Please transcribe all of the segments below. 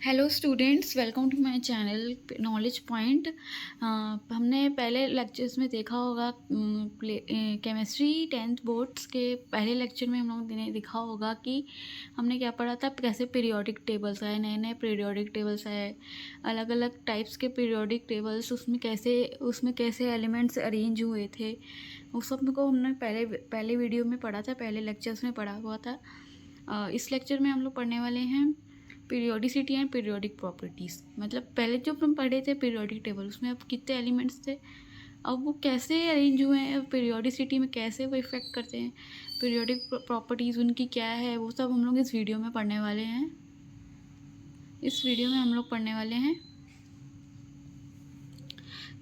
Hello students, welcome to my channel knowledge point. हमने पहले lectures में देखा होगा केमिस्ट्री 10th बोर्ड्स के पहले लेक्चर में हम लोगों ने देखा होगा कि हमने क्या पढ़ा था, कैसे पीरियोडिक टेबल्स आए, नए नए पीरियोडिक टेबल्स आए, अलग अलग टाइप्स के पीरियोडिक टेबल्स, उसमें कैसे एलिमेंट्स अरेंज हुए थे। उस सब को हमने पहले वीडियो में पढ़ा था, पहले लेक्चर्स में पढ़ा हुआ था। इस लेक्चर में हम लोग पढ़ने वाले हैं पीरियोडिसिटी एंड पीरियोडिक प्रॉपर्टीज़। मतलब पहले जो हम पढ़े थे पीरियोडिक टेबल, उसमें अब कितने एलिमेंट्स थे, अब वो कैसे अरेंज हुए हैं, पीरियोडिसिटी में कैसे वो इफ़ेक्ट करते हैं, पीरियोडिक प्रॉपर्टीज़ उनकी क्या है, वो सब हम लोग इस वीडियो में पढ़ने वाले हैं। इस वीडियो में हम लोग पढ़ने वाले हैं,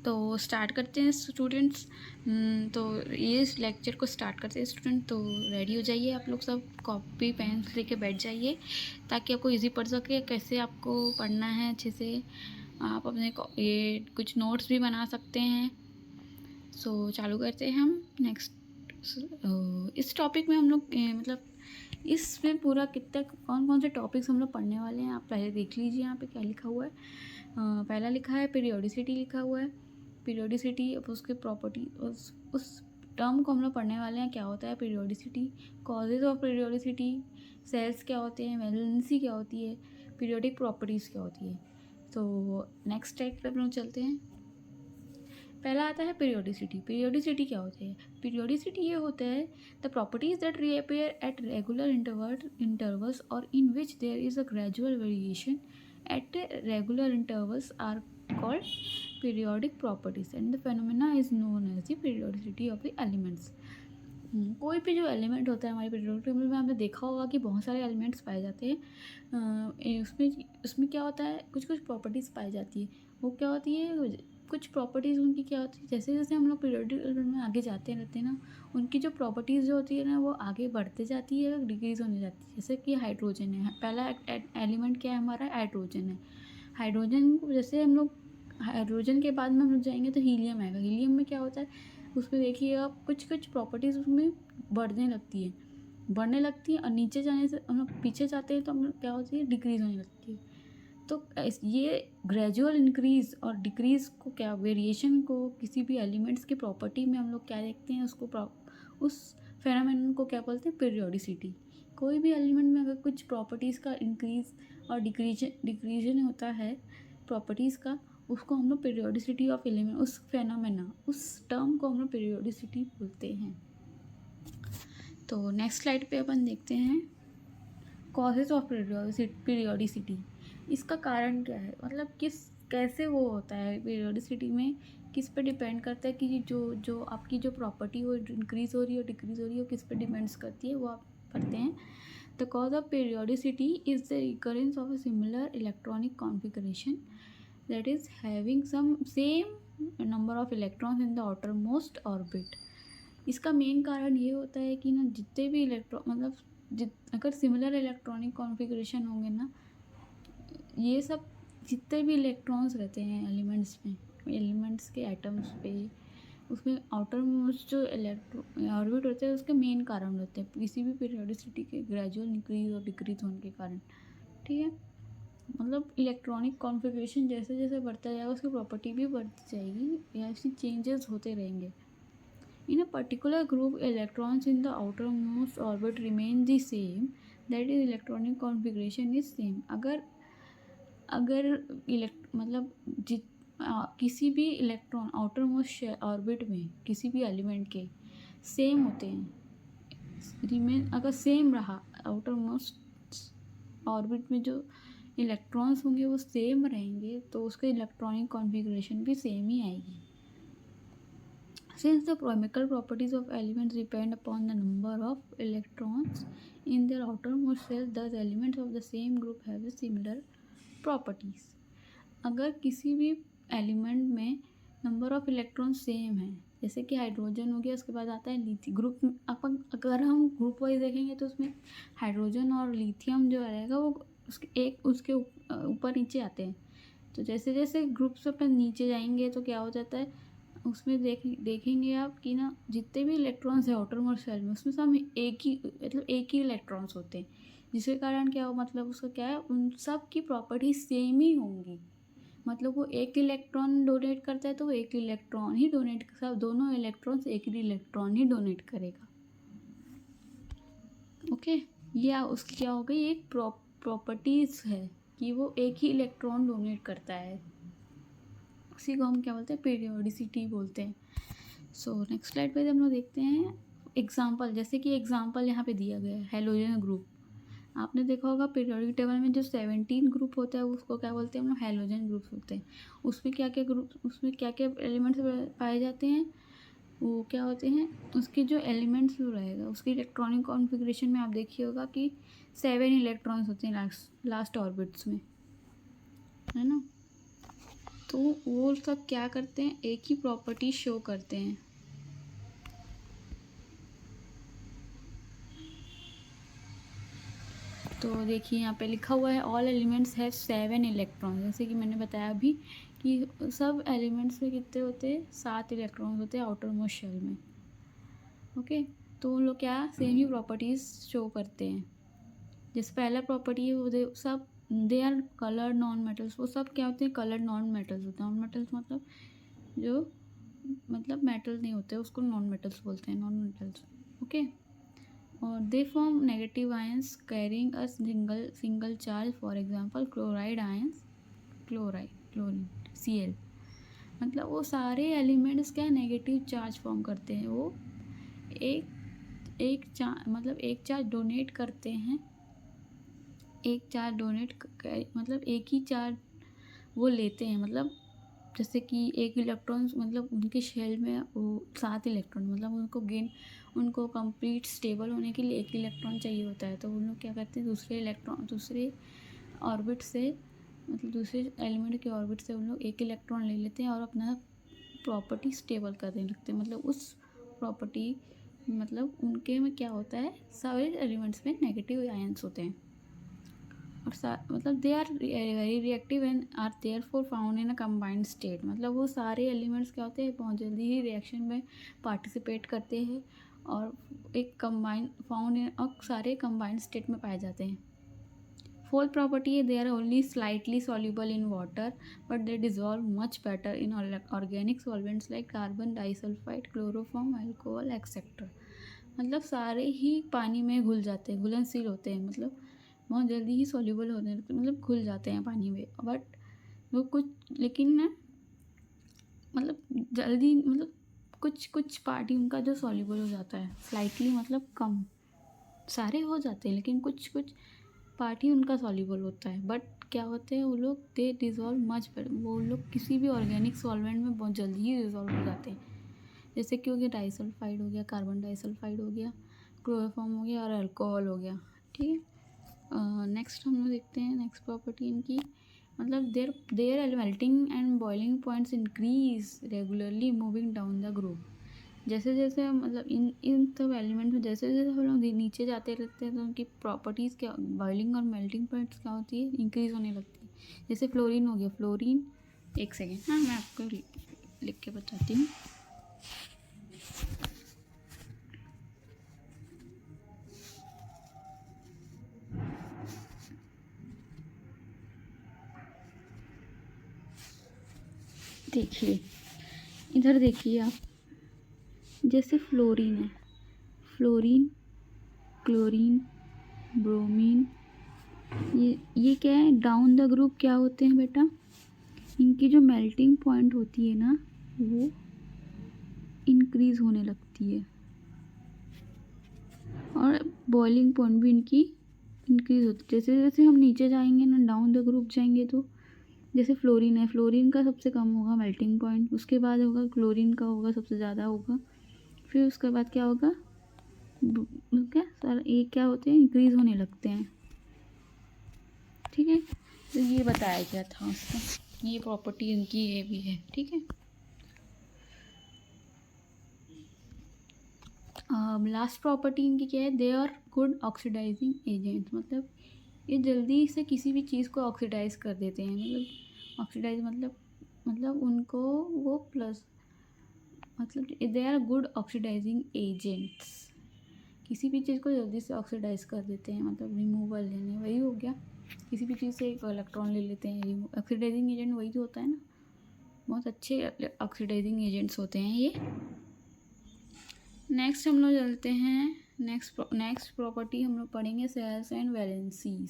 तो स्टार्ट करते हैं स्टूडेंट्स। तो ये इस लेक्चर को स्टार्ट करते हैं स्टूडेंट। तो रेडी हो जाइए, आप लोग सब कॉपी पेन लेके बैठ जाइए ताकि आपको इजी पढ़ सके, कैसे आपको पढ़ना है अच्छे से। आप अपने ये कुछ नोट्स भी बना सकते हैं। सो चालू करते हैं हम नेक्स्ट। इस टॉपिक में हम लोग मतलब इसमें पूरा कितना कौन कौन से टॉपिक्स हम लोग पढ़ने वाले हैं, आप पहले देख लीजिए यहाँ पे क्या लिखा हुआ है। पहला लिखा है पीरियोडिसिटी लिखा हुआ है। पीरियोडिसिटी, अब उसके प्रॉपर्टी, उस टर्म को हम लोग पढ़ने वाले हैं, क्या होता है periodicity, causes of periodicity, shells क्या होते हैं, वैलेंसी क्या होती है, पीरियोडिक प्रॉपर्टीज़ क्या होती है। तो नेक्स्ट टाइप पे हम लोग चलते हैं। पहला आता है पीरियोडिसिटी। पीरियोडिसिटी क्या होती है? पीरियोडिसिटी ये होता है the properties that reappear at regular intervals और in which there is a gradual variation at regular intervals are called periodic properties and the phenomena is known as the periodicity of the elements. कोई भी जो element होता है हमारे periodic table में, आपने देखा होगा कि बहुत सारे एलिमेंट्स पाए जाते हैं। उसमें क्या होता है, कुछ कुछ प्रॉपर्टीज़ पाई जाती है। वो क्या होती है, कुछ प्रॉपर्टीज़ उनकी क्या होती है, जैसे जैसे हम लोग पीरियोडिक टेबल में आगे जाते रहते हैं ना, उनकी जो प्रॉपर्टीज़ जो होती है ना, वो आगे बढ़ते जाती है, डिक्रीज़ होने जाती है। जैसे कि हाइड्रोजन है, पहला एलिमेंट क्या है हमारा, हाइड्रोजन है। हाइड्रोजन को जैसे हम लोग, हाइड्रोजन के बाद में हम लोग जाएंगे तो हीलियम आएगा। हीलियम में क्या होता है, उसमें देखिए आप कुछ कुछ प्रॉपर्टीज़ उसमें बढ़ने लगती है और नीचे जाने से हम लोग पीछे जाते हैं तो हम लोग क्या होती है, डिक्रीज़ होने लगती है। तो ये ग्रेजुअल इंक्रीज़ और डिक्रीज़ को, क्या वेरिएशन को किसी भी एलिमेंट्स की प्रॉपर्टी में हम लोग क्या देखते हैं, उस फेनोमेनन को क्या बोलते हैं, पीरियोडिसिटी। कोई भी एलिमेंट में अगर कुछ प्रॉपर्टीज़ का इंक्रीज़ और डिक्रीजन होता है प्रॉपर्टीज़ का, उसको हम लोग पीरियोडिसिटी ऑफ एलिमेंट, उस फेनोमेना, उस टर्म को हम लोग पीरियोडिसिटी बोलते हैं। तो नेक्स्ट स्लाइड पे अपन देखते हैं कॉजेज ऑफ पीरियोडिसिटी। इसका कारण क्या है, मतलब कैसे वो होता है पीरियोडिसिटी में, किस पे डिपेंड करता है कि जो आपकी जो प्रॉपर्टी वो इंक्रीज़ हो रही है और डिक्रीज़ हो रही है, वो किस पे डिपेंड्स करती है, वो आप पढ़ते हैं। The cause of periodicity is the recurrence of a similar electronic configuration that is having some same number of electrons in the outermost orbit। इसका मेन कारण ये होता है कि ना, जितने भी अगर सिमिलर इलेक्ट्रॉनिक कॉन्फ़िगरेशन होंगे ना, ये सब जितने भी इलेक्ट्रॉन्स रहते हैं एलिमेंट्स में, एलिमेंट्स के एटम्स पे, उसमें आउटर मोस्ट जो ऑर्बिट होते हैं उसके मेन कारण होते हैं किसी भी पीरियोडिसिटी के ग्रेजुअल इंक्रीज और डिक्रीज होने के कारण। ठीक है, मतलब इलेक्ट्रॉनिक कॉन्फ़िगरेशन जैसे जैसे बढ़ता जाएगा उसकी प्रॉपर्टी भी बढ़ती जाएगी या ऐसी चेंजेस होते रहेंगे। In a particular group electrons in the outer most orbit remain the same, that is electronic configuration is same. अगर मतलब किसी भी इलेक्ट्रॉन आउटर मोस्ट ऑर्बिट में किसी भी एलिमेंट के सेम होते हैं, रिमेन अगर सेम रहा, आउटर मोस्ट ऑर्बिट में जो इलेक्ट्रॉन्स होंगे वो सेम रहेंगे, तो उसके इलेक्ट्रॉनिक कॉन्फ़िगरेशन भी सेम ही आएगी। Since the chemical properties of elements depend upon the number of electrons in their outermost shell, thus elements of the same group have similar properties। अगर किसी भी एलिमेंट में नंबर ऑफ इलेक्ट्रॉन सेम है, जैसे कि hydrogen हो गया, उसके बाद आता है लिथियम ग्रुप। अपन अगर हम ग्रुप वाइज देखेंगे तो उसमें हाइड्रोजन और लिथियम जो रहेगा वो उसके ऊपर नीचे आते हैं। तो जैसे जैसे ग्रुप से अपन नीचे जाएंगे तो क्या हो जाता है, उसमें देखेंगे आप कि ना, जितने भी इलेक्ट्रॉन्स है आउटर मोस्ट शेल में, उसमें सब एक ही इलेक्ट्रॉन्स होते हैं। जिसके कारण क्या हो, मतलब उसका क्या है, उन सब की प्रॉपर्टी सेम ही होंगी। मतलब वो एक इलेक्ट्रॉन डोनेट करता है तो वो एक इलेक्ट्रॉन ही डोनेट, सब दोनों इलेक्ट्रॉन्स एक ही इलेक्ट्रॉन ही डोनेट करेगा। ओके, ये उसकी क्या हो गई, एक प्रॉपर्टीज है कि वो एक ही इलेक्ट्रॉन डोनेट करता है। उसी को हम क्या बोलते हैं, पीरियोडिसिटी बोलते हैं। सो नेक्स्ट स्लाइड पे हम लोग देखते हैं एग्जाम्पल। जैसे कि एग्जाम्पल यहाँ पे दिया गया है हैलोजन ग्रुप। आपने देखा होगा पीरियोडिक टेबल में जो 17 ग्रुप होता है उसको क्या बोलते हैं हम लोग, हैलोजन ग्रुप्स होते हैं। उसमें क्या क्या ग्रुप, उसमें क्या क्या एलिमेंट्स पाए जाते हैं, वो क्या होते हैं, उसके जो एलिमेंट्स जो रहेगा उसकी इलेक्ट्रॉनिक कॉन्फ़िगरेशन में आप देखिए होगा कि 7 इलेक्ट्रॉन्स होते हैं लास्ट ऑर्बिट्स में, है ना। तो वो सब क्या करते हैं, एक ही प्रॉपर्टी शो करते हैं। तो देखिए यहाँ पे लिखा हुआ है ऑल एलिमेंट्स हैव 7 इलेक्ट्रॉन। जैसे कि मैंने बताया अभी कि सब एलिमेंट्स में कितने होते हैं, 7 इलेक्ट्रॉन होते हैं आउटर मोस्ट शेल में। ओके, तो उन लोग क्या सेम ही प्रॉपर्टीज़ शो करते हैं। जैसे पहला प्रॉपर्टी है वो सब they are coloured non metals. वो सब क्या होते हैं, कलर्ड नॉन मेटल्स होते हैं। नॉन मेटल्स मतलब जो मतलब मेटल नहीं होते उसको नॉन मेटल्स बोलते हैं, नॉन मेटल्स। ओके, और they form negative ions carrying a single charge, for example chloride ions, chlorine Cl। मतलब वो सारे एलिमेंट्स क्या नेगेटिव चार्ज फॉर्म करते हैं। वो एक चार्ज डोनेट करते हैं, एक चार्ज डोनेट मतलब एक ही चार्ज वो लेते हैं। मतलब जैसे कि एक इलेक्ट्रॉन, मतलब उनके शेल में वो 7 इलेक्ट्रॉन, मतलब उनको कंप्लीट स्टेबल होने के लिए एक इलेक्ट्रॉन चाहिए होता है। तो उन लोग क्या करते हैं, दूसरे ऑर्बिट से, मतलब दूसरे एलिमेंट के ऑर्बिट से उन लोग एक इलेक्ट्रॉन ले लेते हैं और अपना प्रॉपर्टी स्टेबल करने लगते हैं। मतलब उस प्रॉपर्टी, मतलब उनके में क्या होता है, सारे एलिमेंट्स में नेगेटिव आयंस होते हैं और मतलब they are very reactive and are therefore found in a combined state. मतलब वो सारे एलिमेंट्स क्या होते हैं, बहुत जल्दी ही रिएक्शन में पार्टिसिपेट करते हैं और एक कंबाइन फाउंड इन, और सारे कंबाइंड स्टेट में पाए जाते हैं। फोर्थ प्रॉपर्टी है they are only slightly soluble in water but they dissolve much better in organic solvents like carbon disulphide, chloroform, alcohol etcetera. मतलब सारे ही पानी में घुल जाते हैं, घुलनशील होते हैं, मतलब बहुत जल्दी ही सॉल्यूबल होने लगते, मतलब घुल जाते हैं पानी में। बट वो कुछ, लेकिन ना मतलब जल्दी, मतलब कुछ पार्ट ही उनका जो सॉल्यूबल हो जाता है, स्लाइटली मतलब कम, सारे हो जाते हैं लेकिन कुछ पार्ट ही उनका सॉल्यूबल होता है। बट क्या होते हैं वो लोग, दे डिज़ोल्व मच बेटर। वो लोग किसी भी ऑर्गेनिक सॉल्वेंट में बहुत जल्दी ही डिज़ोल्व हो जाते हैं। जैसे कि हो गया डाइसल्फाइड हो गया, कार्बन डाइसल्फाइड हो गया, क्लोरोफॉर्म हो गया और अल्कोहल हो गया। ठीक है, नेक्स्ट हम लोग देखते हैं नेक्स्ट प्रॉपर्टी इनकी। मतलब their melting and boiling points increase regularly moving down the group. जैसे जैसे मतलब इन सब एलिमेंट में जैसे जैसे हम लोग नीचे जाते रहते हैं तो उनकी प्रॉपर्टीज़ क्या, बॉइलिंग और मेल्टिंग पॉइंट्स क्या होती है, इंक्रीज होने लगती है। जैसे फ्लोरीन हो गया, फ्लोरीन, एक सेकेंड, हाँ मैं आपको लिख के बताती हूँ। देखिए इधर देखिए आप, जैसे फ्लोरीन है, फ्लोरीन, क्लोरीन, ब्रोमीन, ये क्या है, डाउन द ग्रुप क्या होते हैं बेटा, इनकी जो मेल्टिंग पॉइंट होती है ना वो इंक्रीज़ होने लगती है और बॉइलिंग पॉइंट भी इनकी इंक्रीज़ होती है। जैसे जैसे हम नीचे जाएंगे ना, डाउन द ग्रुप जाएंगे, तो जैसे फ्लोरीन है, फ्लोरीन का सबसे कम होगा मेल्टिंग पॉइंट, उसके बाद होगा क्लोरीन का होगा सबसे ज़्यादा होगा, फिर उसके बाद क्या होगा, क्या सर ये क्या होते हैं, इंक्रीज़ होने लगते हैं। ठीक है, तो ये बताया गया था उसका, ये प्रॉपर्टी इनकी ये भी है। ठीक है, लास्ट प्रॉपर्टी इनकी क्या है, they are good oxidising agents. मतलब ये जल्दी से किसी भी चीज़ को ऑक्सीडाइज कर देते हैं। मतलब ऑक्सीडाइज मतलब उनको वो प्लस, मतलब they are good oxidising agents. किसी भी चीज़ को जल्दी से ऑक्सीडाइज कर देते हैं, मतलब रिमूवल लेने, वही हो गया। किसी भी चीज़ से एक इलेक्ट्रॉन ले लेते हैं, ऑक्सीडाइजिंग एजेंट वही तो होता है ना, बहुत अच्छे ऑक्सीडाइजिंग एजेंट्स होते हैं ये। नेक्स्ट हम लोग चलते हैं, नेक्स्ट प्रॉपर्टी हम लोग पढ़ेंगे सेल्स एंड वैलेंसीज।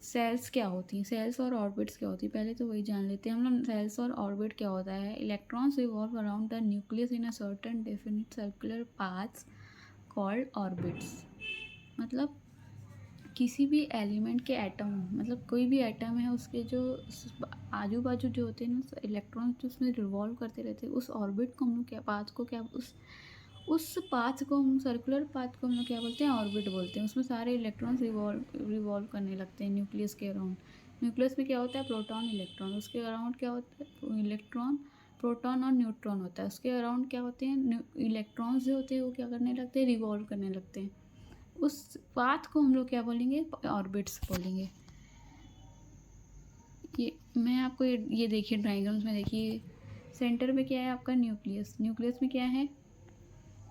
सेल्स क्या होती हैं, सेल्स और ऑर्बिट्स क्या होती है, पहले तो वही जान लेते हैं हम लोग। सेल्स और ऑर्बिट क्या होता है, electrons revolve around the nucleus in a certain definite circular paths called orbits. मतलब किसी भी एलिमेंट के एटम, मतलब कोई भी एटम है, उसके जो आजू बाजू जो होते हैं ना इलेक्ट्रॉन्स, जो उसमें रिवॉल्व करते रहते हैं, उस ऑर्बिट को हम लोग क्या, पाथ को क्या, उस पाथ को हम, सर्कुलर पाथ को हम लोग क्या बोलते हैं, ऑर्बिट बोलते हैं। उसमें सारे इलेक्ट्रॉन्स रिवॉल्व करने लगते हैं न्यूक्लियस के अराउंड। न्यूक्लियस में क्या होता है, प्रोटॉन इलेक्ट्रॉन, उसके अराउंड क्या होता है, इलेक्ट्रॉन प्रोटॉन और न्यूट्रॉन होता है, उसके अराउंड क्या होते हैं, इलेक्ट्रॉन्स जो होते हैं वो क्या करने लगते हैं, रिवॉल्व करने लगते हैं। उस पाथ को हम लोग क्या बोलेंगे, ऑर्बिट्स बोलेंगे। ये मैं आपको ये देखिए डायग्राम्स में देखिए, सेंटर में क्या है आपका, न्यूक्लियस। न्यूक्लियस में क्या है,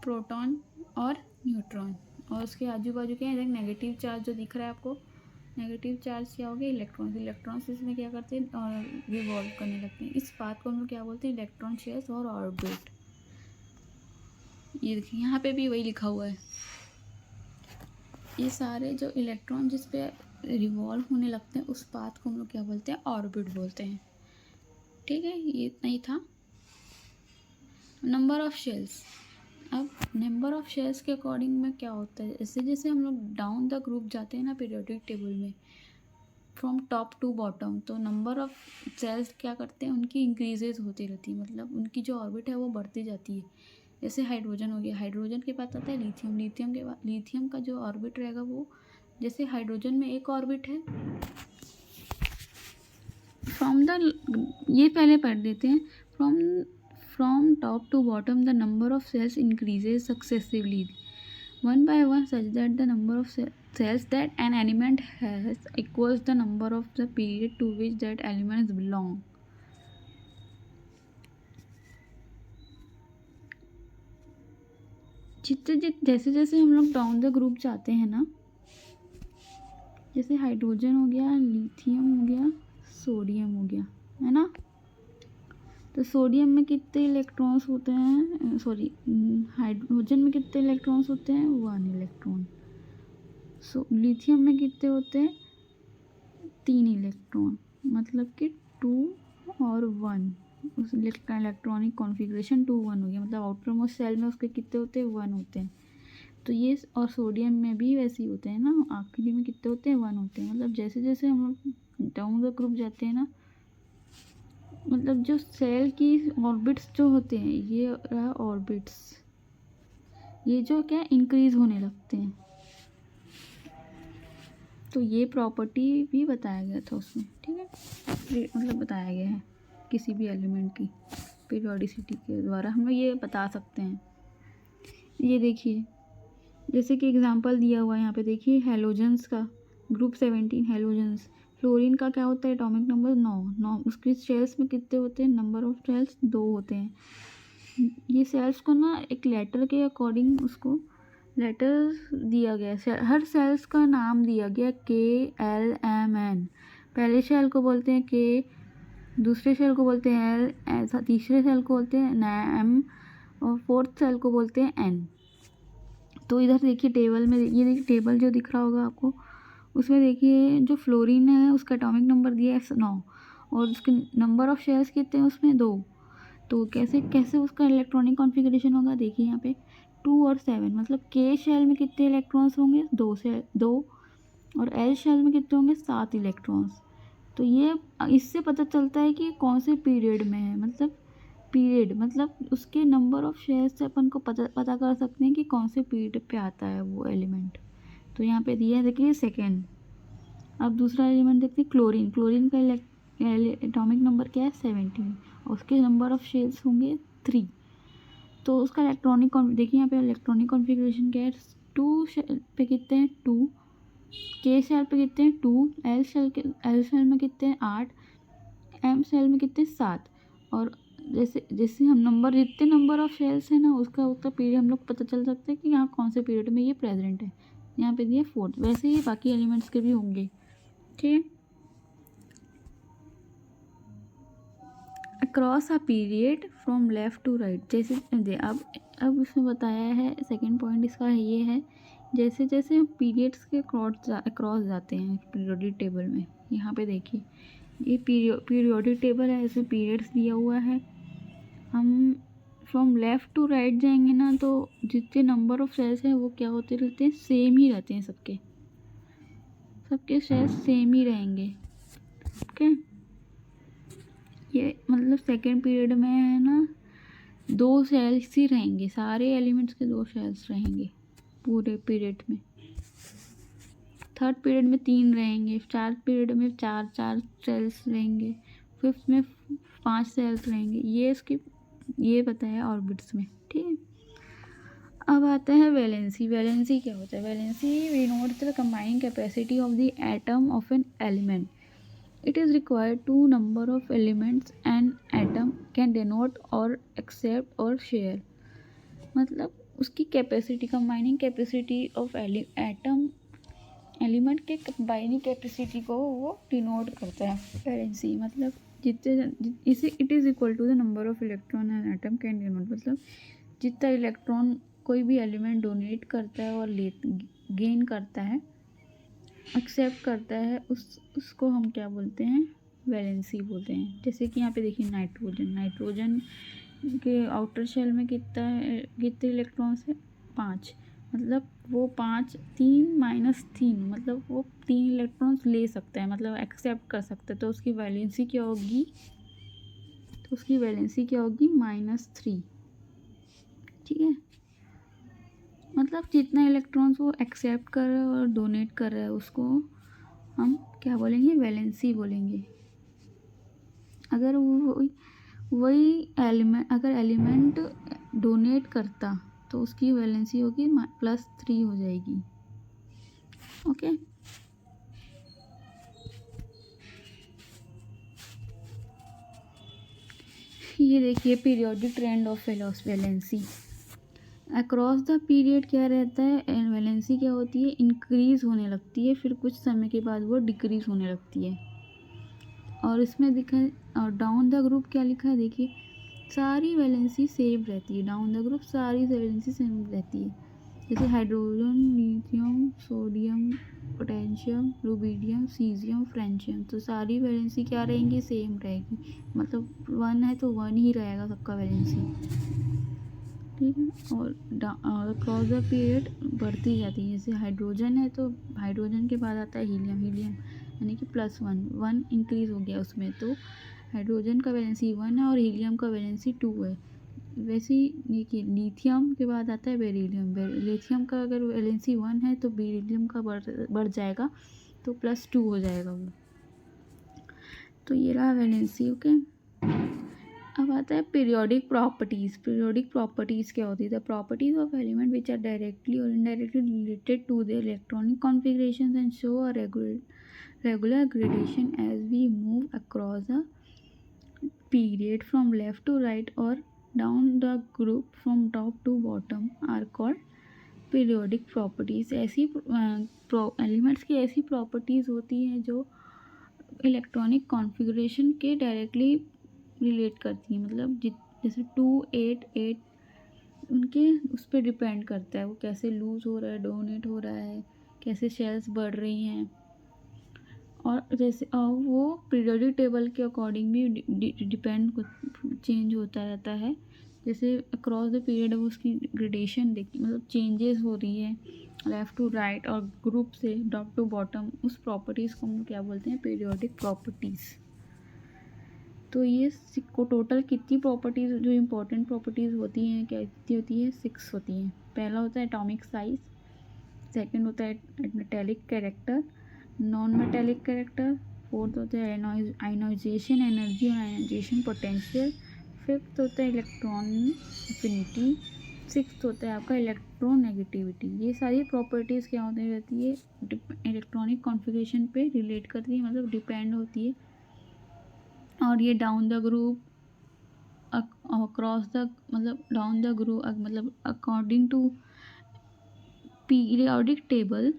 प्रोटॉन और न्यूट्रॉन, और उसके आजू बाजू क्या है, नेगेटिव चार्ज जो दिख रहा है आपको, नेगेटिव चार्ज क्या हो गया, इलेक्ट्रॉन्स। इलेक्ट्रॉन्स इसमें क्या करते हैं, और रिवॉल्व करने लगते हैं। इस पाथ को हम लोग क्या बोलते हैं, इलेक्ट्रॉन शेल्स और ऑर्बिट। ये देखिए यहाँ पे भी वही लिखा हुआ है। ये सारे जो इलेक्ट्रॉन जिस पे रिवॉल्व होने लगते हैं, उस पाथ को हम लोग क्या बोलते हैं, ऑर्बिट बोलते हैं। ठीक है, ये इतना ही था। Number of shells. अब नंबर ऑफ शेल्स के अकॉर्डिंग में क्या होता है, जैसे जैसे हम लोग डाउन द ग्रुप जाते हैं ना पीरियोडिक टेबल में, फ्रॉम टॉप टू बॉटम, तो नंबर ऑफ सेल्स क्या करते हैं, उनकी इंक्रीजेज होती रहती है, मतलब उनकी जो ऑर्बिट है वो बढ़ती जाती है। जैसे हाइड्रोजन हो गया, हाइड्रोजन के बाद आता है लिथियम, लिथियम के बाद, लिथियम का जो ऑर्बिट रहेगा वो, जैसे हाइड्रोजन में एक ऑर्बिट है, फ्रॉम द, ये पहले पढ़ देते हैं, from top to bottom the number of shells increases successively one by one such that the number of cells that an element has equals the number of the period to which that element belong. जैसे जैसे हम लोग down the group जाते हैं ना, जैसे hydrogen हो गया, लिथियम हो गया, सोडियम हो गया, है ना। तो सोडियम में कितने इलेक्ट्रॉन्स होते हैं, सॉरी हाइड्रोजन में कितने इलेक्ट्रॉन्स होते हैं, 1 इलेक्ट्रॉन। लिथियम में कितने होते हैं, 3 इलेक्ट्रॉन, मतलब कि 2 और 1, उस इलेक्ट्रॉनिक कॉन्फ़िगरेशन 2 1 हो गया, मतलब आउटर मोस्ट सेल में उसके कितने होते हैं, 1 होते हैं। तो ये, और सोडियम में भी वैसे ही होते हैं ना, आखिरी में कितने होते हैं, 1 होते हैं। मतलब जैसे जैसे हम लोग डाउन द ग्रुप जाते हैं ना, मतलब जो सेल की ऑर्बिट्स जो होते हैं, ये रहा ऑर्बिट्स, ये जो क्या इंक्रीज होने लगते हैं। तो ये प्रॉपर्टी भी बताया गया था उसमें, ठीक है, मतलब बताया गया है किसी भी एलिमेंट की पीरियोडिसिटी के द्वारा हम लोग ये बता सकते हैं। ये देखिए, जैसे कि एग्जांपल दिया हुआ है यहाँ पे, देखिए हेलोजेंस का ग्रुप 17 हेलोजेंस। फ्लोरीन का क्या होता है, एटॉमिक नंबर 9, उसके सेल्स में कितने होते हैं, नंबर ऑफ सेल्स 2 होते हैं। ये सेल्स को ना एक लेटर के अकॉर्डिंग उसको लेटर दिया गया है, हर सेल्स का नाम दिया गया, KLMN। पहले सेल को बोलते हैं K, दूसरे सेल को बोलते हैं L, तीसरे सेल को बोलते हैं M, और फोर्थ सेल को बोलते हैं N। तो इधर देखिए टेबल में, ये देखिए टेबल जो दिख रहा होगा आपको, उसमें देखिए जो फ्लोरीन है उसका एटॉमिक नंबर दिया है 9, और उसके नंबर ऑफ शेल्स कितने हैं उसमें 2। तो कैसे कैसे उसका इलेक्ट्रॉनिक कॉन्फ़िगरेशन होगा, देखिए यहाँ पे 2 और 7, मतलब K शेल में कितने इलेक्ट्रॉन्स होंगे, 2 और L शेल में कितने होंगे, 7 इलेक्ट्रॉन्स। तो ये इससे पता चलता है कि कौन से पीरियड में है, मतलब पीरियड मतलब उसके नंबर ऑफ शेयर्स से अपन को पता कर सकते हैं कि कौन से पीरियड पे आता है वो एलिमेंट। तो यहाँ पे दिया है देखिए सेकेंड। अब दूसरा एलिमेंट देखते हैं क्लोरीन। क्लोरीन का एटॉमिक नंबर क्या है, 17, और उसके नंबर ऑफ शेयर्स होंगे 3। तो उसका इलेक्ट्रॉनिक देखिए यहाँ पे इलेक्ट्रॉनिक कॉन्फ़िगरेशन क्या है, 2 पे कितने हैं 2, K सेल पे कितने हैं 2, L सेल में कितने हैं 8, M सेल में कितने 7, और जैसे जैसे हम नंबर, जितने नंबर ऑफ शेल्स है ना, उसका उतना पीरियड हम लोग पता चल सकता है कि यहाँ कौन से पीरियड में ये प्रेजेंट है। यहाँ पे दिया 4, वैसे ही बाकी एलिमेंट्स के भी होंगे। ठीक है। Across a period from left to right, जैसे अब इसमें बताया है, सेकंड पॉइंट इसका ये है, जैसे जैसे हम पीरियड्स के अक्रॉस जाते हैं पीरियोडिक टेबल में। यहाँ पे देखिए, ये पीरियोडिक टेबल है, इसमें पीरियड्स दिया हुआ है। हम फ्रॉम लेफ़्ट टू राइट जाएंगे ना, तो जितने नंबर ऑफ सेल्स हैं वो क्या होते रहते हैं, सेम ही रहते हैं। सबके सेल्स सेम ही रहेंगे। ओके, ये मतलब सेकेंड पीरियड में है ना, 2 सेल्स ही रहेंगे, सारे एलिमेंट्स के 2 सेल्स रहेंगे पूरे पीरियड में। थर्ड पीरियड में 3 रहेंगे, 4th पीरियड में 4 सेल्स रहेंगे, 5th में 5 सेल्स रहेंगे। ये बताया ऑर्बिट्स में। ठीक है। अब आता है वैलेंसी। वैलेंसी क्या होता है? Valency denotes the combining capacity of the atom of an element. It is required to number of elements an atom can denote or accept or share। मतलब उसकी capacity, combining capacity of atom, element के combining capacity को वो denote करता है। Valency मतलब इसे it is equal to the number of electron an atom can denote, मतलब जितना इलेक्ट्रॉन कोई भी एलिमेंट डोनेट करता है और गेन करता है, एक्सेप्ट करता है, उसको हम क्या बोलते हैं? वैलेंसी बोलते हैं। जैसे कि यहाँ पे देखिए, नाइट्रोजन के आउटर शेल में कितने इलेक्ट्रॉन्स है? 5। मतलब वो 3 मतलब वो 3 इलेक्ट्रॉन्स ले सकता है, मतलब एक्सेप्ट कर सकता है। तो उसकी वैलेंसी क्या होगी? -3। ठीक है। मतलब जितना इलेक्ट्रॉन्स वो एक्सेप्ट कर रहा है और डोनेट कर रहा है, उसको हम क्या बोलेंगे? वैलेंसी बोलेंगे। अगर वही एलिमेंट, अगर एलिमेंट डोनेट करता तो उसकी वैलेंसी होगी +3 हो जाएगी। ओके। ये देखिए periodic trend of valency. Across the period क्या रहता है? वैलेंसी क्या होती है? इंक्रीज़ होने लगती है, फिर कुछ समय के बाद वो डिक्रीज़ होने लगती है। और इसमें दिखा है, और डाउन द ग्रुप क्या लिखा है? देखिए, सारी वैलेंसी सेम रहती है। डाउन द ग्रुप सारी वैलेंसी सेम रहती है। जैसे hydrogen, lithium, sodium, potassium, rubidium, caesium, francium, तो सारी वैलेंसी क्या रहेंगी? सेम रहेगी। मतलब 1 है तो 1 ही रहेगा सबका वैलेंसी। ठीक है। और क्रॉस द पीरियड बढ़ती जाती है। जैसे हाइड्रोजन है तो हाइड्रोजन के बाद आता है हीलियम यानी कि +1 इंक्रीज़ हो गया उसमें, तो हाइड्रोजन का वैलेंसी 1 है और हीलियम का वैलेंसी 2 है। वैसे ही देखिए, लिथियम के बाद आता है बेरिलियम। लिथियम का अगर वैलेंसी 1 है तो बेरिलियम का बढ़ जाएगा, तो +2 हो जाएगा वो। तो ये रहा वैलेंसी। ओके। अब आता है पीरियोडिक प्रॉपर्टीज़। पीरियोडिक प्रॉपर्टीज़ क्या होती है? The properties of element which are directly or indirectly related to their electronic configurations and show a regular gradation as we move across a period from left to right or down the group from top to bottom are called periodic properties। ऐसी elements की ऐसी properties होती हैं जो electronic configuration के directly relate करती हैं। मतलब जैसे 2, 8, 8 उनके उस पर डिपेंड करता है, वो कैसे लूज़ हो रहा है, डोनेट हो रहा है, कैसे शेल्स बढ़ रही हैं। और जैसे वो पीरियोडिक टेबल के अकॉर्डिंग भी डिपेंड चेंज होता रहता है। जैसे अक्रॉस द पीरियड उसकी ग्रेडेशन देखिए, मतलब चेंजेस हो रही है लेफ़्ट टू राइट और ग्रुप से टॉप टू बॉटम, उस प्रॉपर्टीज़ को हम क्या बोलते हैं? Periodic properties. तो ये को टोटल कितनी प्रॉपर्टीज़, जो इम्पोर्टेंट प्रॉपर्टीज़ होती हैं, क्या कितनी होती है? 6 होती हैं। पहला होता है एटॉमिक साइज, सेकंड होता है metallic character, non metallic character, fourth होता है आयनाइजेशन एनर्जी और आयनाइजेशन पोटेंशियल, फिफ्थ होता है इलेक्ट्रॉन एफिनिटी, सिक्स्थ होता है आपका इलेक्ट्रोनेगेटिविटी। ये सारी प्रॉपर्टीज़ क्या होती रहती है? इलेक्ट्रॉनिक कॉन्फ़िगरेशन पे रिलेट करती है, मतलब डिपेंड होती है। और ये down the group across the मतलब डाउन द ग्रुप मतलब according to periodic table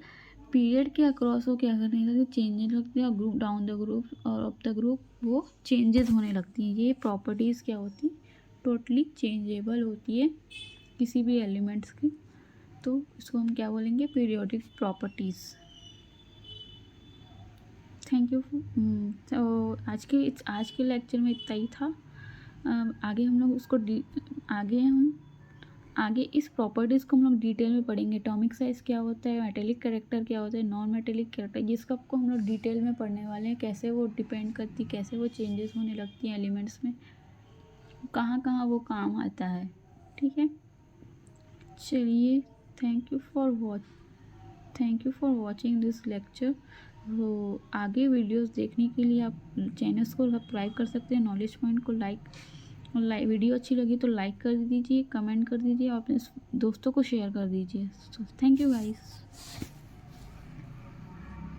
period के अक्रॉस वो क्या करने लगती है, चेंजेस लगती है, और ग्रुप डाउन द ग्रुप और अप द ग्रुप वो चेंजेस होने लगती हैं। ये प्रॉपर्टीज़ क्या होती है, टोटली चेंजेबल होती है किसी भी एलिमेंट्स की, तो इसको हम क्या बोलेंगे, पीरियोडिक प्रॉपर्टीज़। Thank you. तो आज के लेक्चर में इतना ही था। आगे हम लोग उसको आगे इस प्रॉपर्टीज़ को हम लोग डिटेल में पढ़ेंगे। एटॉमिक साइज़ क्या होता है, मेटेलिक कैरेक्टर क्या होता है, नॉन मेटेलिक कैरेक्टर, ये सबको हम लोग डिटेल में पढ़ने वाले हैं। कैसे वो डिपेंड करती, कैसे वो चेंजेस होने लगती हैं एलिमेंट्स में, कहाँ कहाँ वो काम आता है। ठीक है, चलिए, thank you for watching this lecture. तो आगे वीडियोस देखने के लिए आप चैनल्स को सब्सक्राइब कर सकते हैं। नॉलेज पॉइंट को वीडियो अच्छी लगी तो लाइक कर दीजिए, कमेंट कर दीजिए और अपने दोस्तों को शेयर कर दीजिए। Thank you guys.